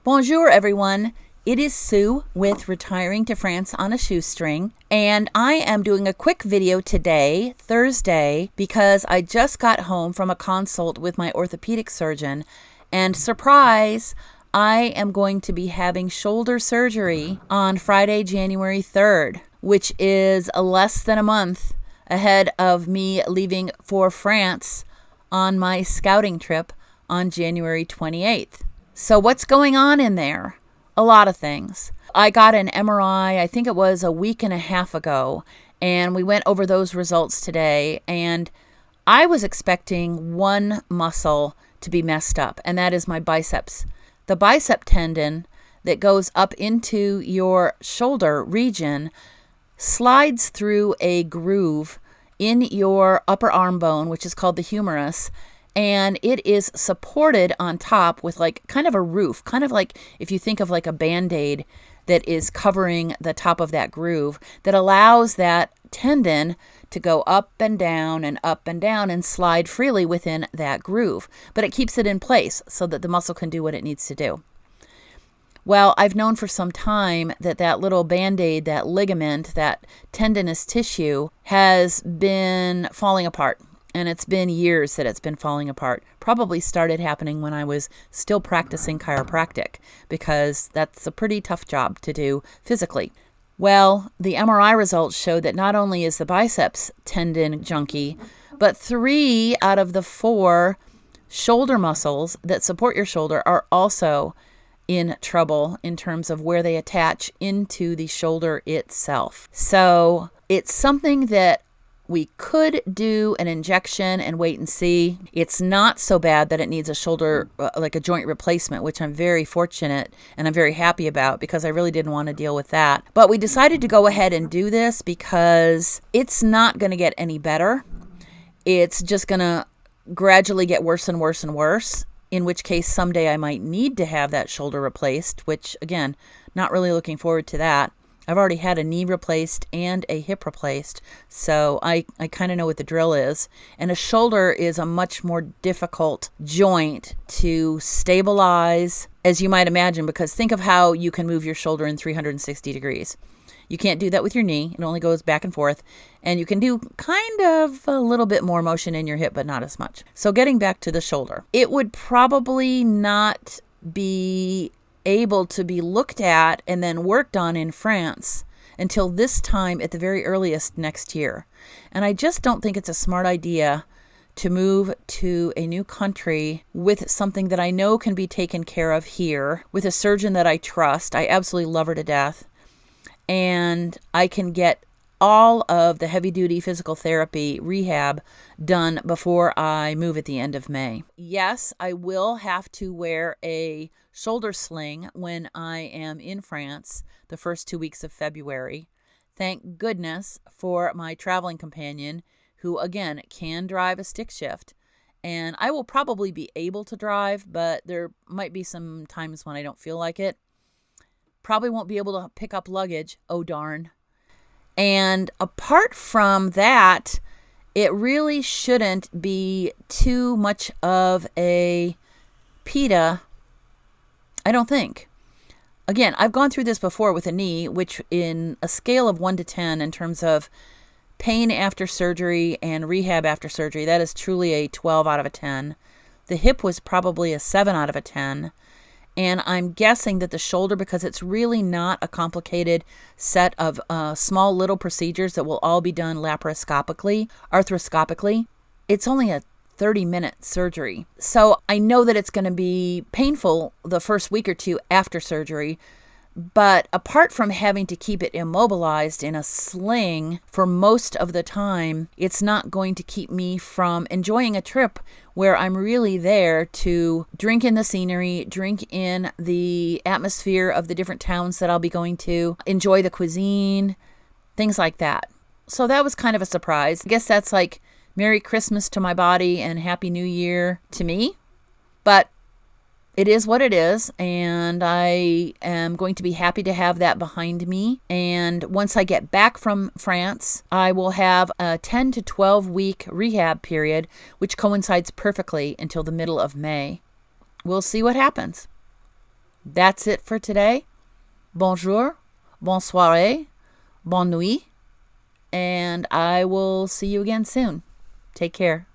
Bonjour, everyone. It is Sue with Retiring to France on a Shoestring, and I am doing a quick video today, Thursday, because I just got home from a consult with my orthopedic surgeon, and surprise, I am going to be having shoulder surgery on Friday, January 3rd, which is less than a month ahead of me leaving for France on my scouting trip on January 28th. So what's going on in there? A lot of things. I got an MRI, I think it was a week and a half ago, and we went over those results today, and I was expecting one muscle to be messed up, and that is my biceps. The bicep tendon that goes up into your shoulder region slides through a groove in your upper arm bone, which is called the humerus, and it is supported on top with like kind of a roof, kind of like if you think of like a Band-Aid that is covering the top of that groove that allows that tendon to go up and down and up and down and slide freely within that groove. But it keeps it in place so that the muscle can do what it needs to do. Well, I've known for some time that that little Band-Aid, that ligament, that tendinous tissue has been falling apart. And it's been years that it's been falling apart. Probably started happening when I was still practicing chiropractic, because that's a pretty tough job to do physically. Well, the MRI results showed that not only is the biceps tendon junky, but 3 out of the 4 shoulder muscles that support your shoulder are also in trouble in terms of where they attach into the shoulder itself. So it's something that we could do an injection and wait and see. It's not so bad that it needs a shoulder, like a joint replacement, which I'm very fortunate and I'm very happy about because I really didn't want to deal with that. But we decided to go ahead and do this because it's not going to get any better. It's just going to gradually get worse and worse and worse, in which case someday I might need to have that shoulder replaced, which again, not really looking forward to that. I've already had a knee replaced and a hip replaced, so I kind of know what the drill is. And a shoulder is a much more difficult joint to stabilize, as you might imagine, because think of how you can move your shoulder in 360 degrees. You can't do that with your knee. It only goes back and forth. And you can do kind of a little bit more motion in your hip, but not as much. So getting back to the shoulder, it would probably not be able to be looked at and then worked on in France until this time at the very earliest next year. And I just don't think it's a smart idea to move to a new country with something that I know can be taken care of here, with a surgeon that I trust. I absolutely love her to death. And I can get all of the heavy-duty physical therapy rehab done before I move at the end of May. Yes, I will have to wear a shoulder sling when I am in France the first 2 weeks of February. Thank goodness for my traveling companion, who, again, can drive a stick shift. And I will probably be able to drive, but there might be some times when I don't feel like it. Probably won't be able to pick up luggage. Oh, darn. And apart from that, it really shouldn't be too much of a PITA, I don't think. Again, I've gone through this before with a knee, which in a scale of 1 to 10 in terms of pain after surgery and rehab after surgery, that is truly a 12 out of a 10. The hip was probably a 7 out of a 10. And I'm guessing that the shoulder, because it's really not a complicated set of small little procedures that will all be done laparoscopically, arthroscopically, it's only a 30-minute surgery. So I know that it's going to be painful the first week or 2 after surgery. But apart from having to keep it immobilized in a sling for most of the time, it's not going to keep me from enjoying a trip where I'm really there to drink in the scenery, drink in the atmosphere of the different towns that I'll be going to, enjoy the cuisine, things like that. So that was kind of a surprise. I guess that's like Merry Christmas to my body and Happy New Year to me. But it is what it is, and I am going to be happy to have that behind me. And once I get back from France, I will have a 10 to 12 week rehab period, which coincides perfectly until the middle of May. We'll see what happens. That's it for today. Bonjour, bonsoir, bonne nuit, and I will see you again soon. Take care.